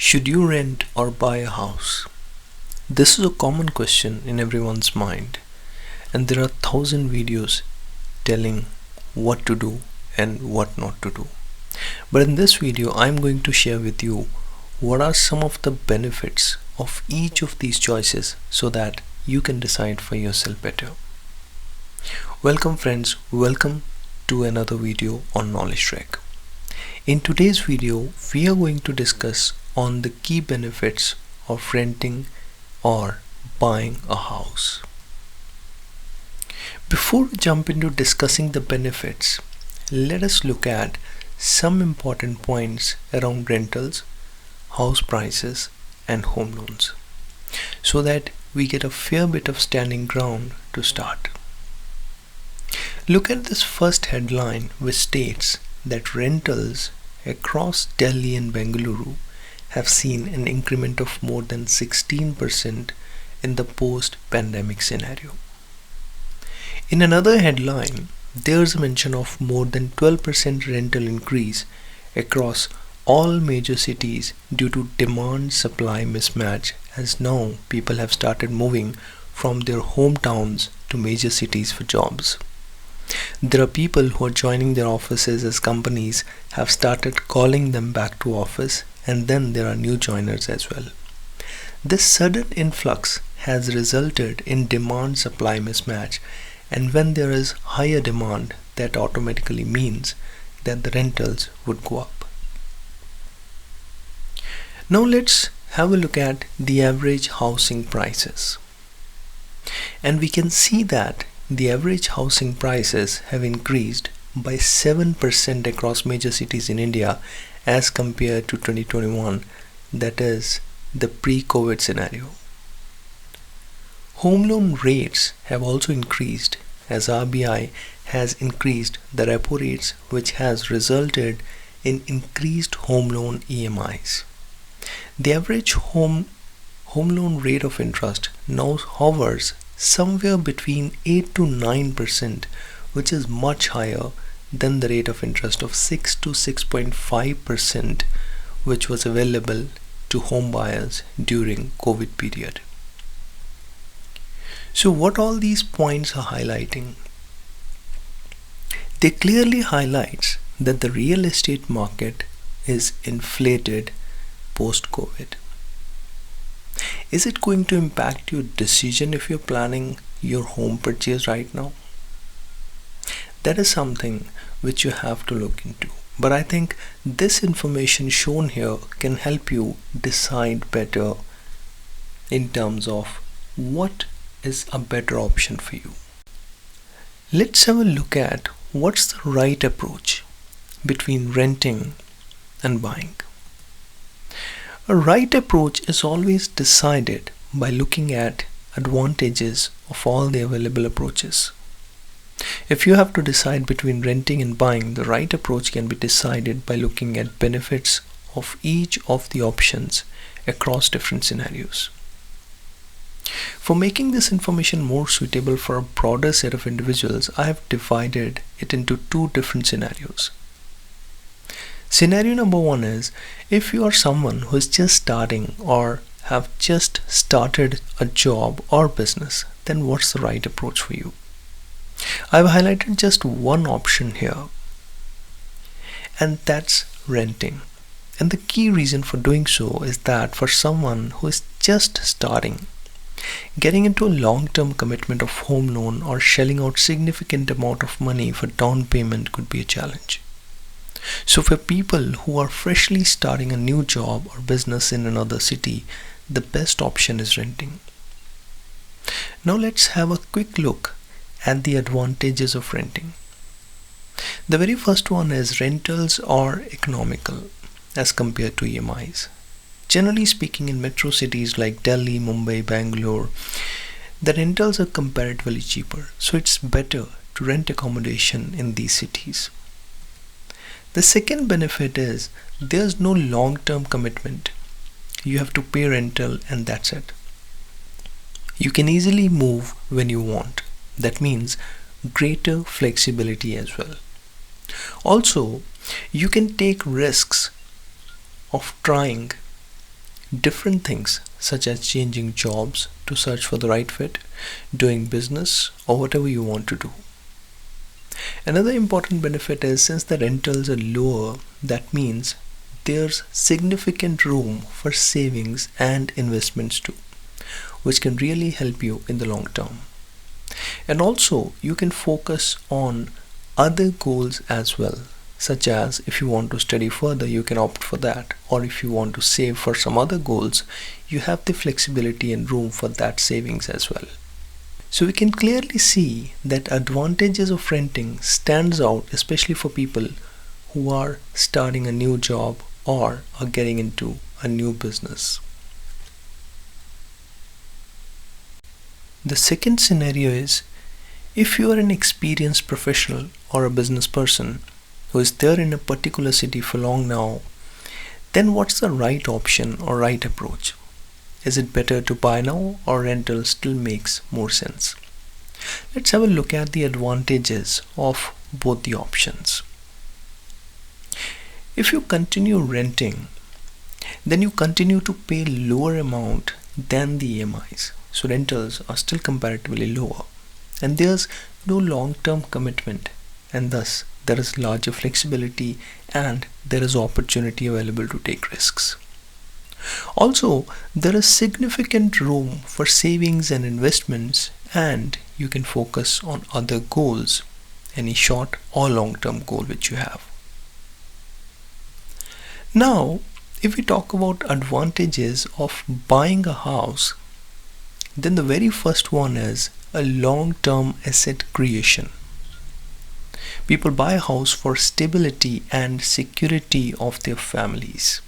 Should you rent or buy a house? This is a common question in everyone's mind, and there are 1,000 videos telling what to do and what not to do. But in this video, I'm going to share with you what are some of the benefits of each of these choices so that you can decide for yourself better. Welcome friends, welcome to another video on Knowledge Track. In today's video, we are going to discuss on the key benefits of renting or buying a house. Before we jump into discussing the benefits, let us look at some important points around rentals, house prices and home loans so that we get a fair bit of standing ground to start. Look at this first headline, which states that rentals across Delhi and Bengaluru have seen an increment of more than 16% in the post-pandemic scenario. In another headline, there's a mention of more than 12% rental increase across all major cities due to demand-supply mismatch, as now people have started moving from their hometowns to major cities for jobs. There are people who are joining their offices as companies have started calling them back to office, and then there are new joiners as well. This sudden influx has resulted in demand-supply mismatch, and when there is higher demand, that automatically means that the rentals would go up. Now let's have a look at the average housing prices. And we can see that the average housing prices have increased by 7% across major cities in India as compared to 2021, that is the pre-COVID scenario. Home loan rates have also increased as RBI has increased the repo rates, which has resulted in increased home loan EMIs. The average home loan rate of interest now hovers somewhere between 8 to 9%, which is much higher than the rate of interest of 6 to 6.5% which was available to home buyers during COVID period. So what all these points are highlighting? They clearly highlights that the real estate market is inflated post-COVID. Is it going to impact your decision if you're planning your home purchase right now? That is something which you have to look into. But I think this information shown here can help you decide better in terms of what is a better option for you. Let's have a look at what's the right approach between renting and buying. A right approach is always decided by looking at advantages of all the available approaches. If you have to decide between renting and buying, the right approach can be decided by looking at benefits of each of the options across different scenarios. For making this information more suitable for a broader set of individuals, I have divided it into two different scenarios. Scenario number one is if you are someone who is just starting or have just started a job or business, then what's the right approach for you? I've highlighted just one option here, and that's renting. And the key reason for doing so is that for someone who is just starting, getting into a long-term commitment of home loan or shelling out significant amount of money for down payment could be a challenge. So for people who are freshly starting a new job or business in another city, the best option is renting. Now let's have a quick look at the advantages of renting. The very first one is rentals are economical as compared to EMIs. Generally speaking, in metro cities like Delhi, Mumbai, Bangalore, the rentals are comparatively cheaper, so it's better to rent accommodation in these cities. The second benefit is there's no long-term commitment. You have to pay rental and that's it. You can easily move when you want. That means greater flexibility as well. Also, you can take risks of trying different things such as changing jobs to search for the right fit, doing business, or whatever you want to do. Another important benefit is since the rentals are lower, that means there's significant room for savings and investments too, which can really help you in the long term. And also, you can focus on other goals as well, such as if you want to study further, you can opt for that, or if you want to save for some other goals, you have the flexibility and room for that savings as well. So we can clearly see that advantages of renting stands out, especially for people who are starting a new job or are getting into a new business. The second scenario is if you are an experienced professional or a business person who is there in a particular city for long now, then what's the right option or right approach? Is it better to buy now or rental still makes more sense? Let's have a look at the advantages of both the options. If you continue renting, then you continue to pay lower amount than the EMIs. So rentals are still comparatively lower, and there's no long-term commitment, and thus there is larger flexibility and there is opportunity available to take risks. Also, there is significant room for savings and investments, and you can focus on other goals, any short or long-term goal which you have. Now, if we talk about advantages of buying a house, then the very first one is a long-term asset creation. People buy a house for stability and security of their families.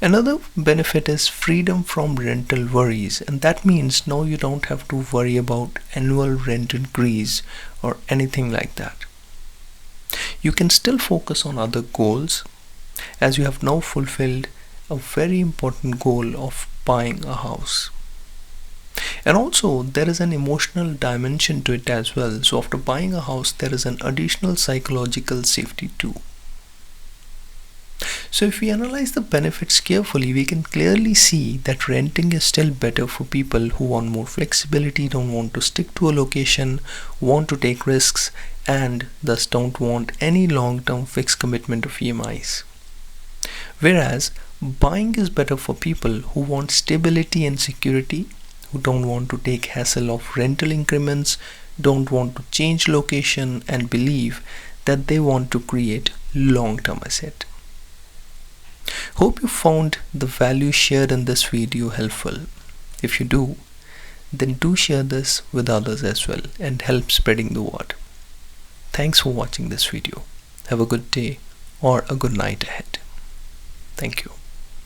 Another benefit is freedom from rental worries, and that means now you don't have to worry about annual rent increase or anything like that. You can still focus on other goals as you have now fulfilled a very important goal of buying a house. And also there is an emotional dimension to it as well. So after buying a house, there is an additional psychological safety too. So if we analyze the benefits carefully, we can clearly see that renting is still better for people who want more flexibility, don't want to stick to a location, want to take risks, and thus don't want any long-term fixed commitment of EMIs. Whereas buying is better for people who want stability and security, who don't want to take hassle of rental increments, don't want to change location, and believe that they want to create long-term asset. Hope you found the value shared in this video helpful. If you do, then do share this with others as well and help spreading the word. Thanks for watching this video. Have a good day or a good night ahead. Thank you.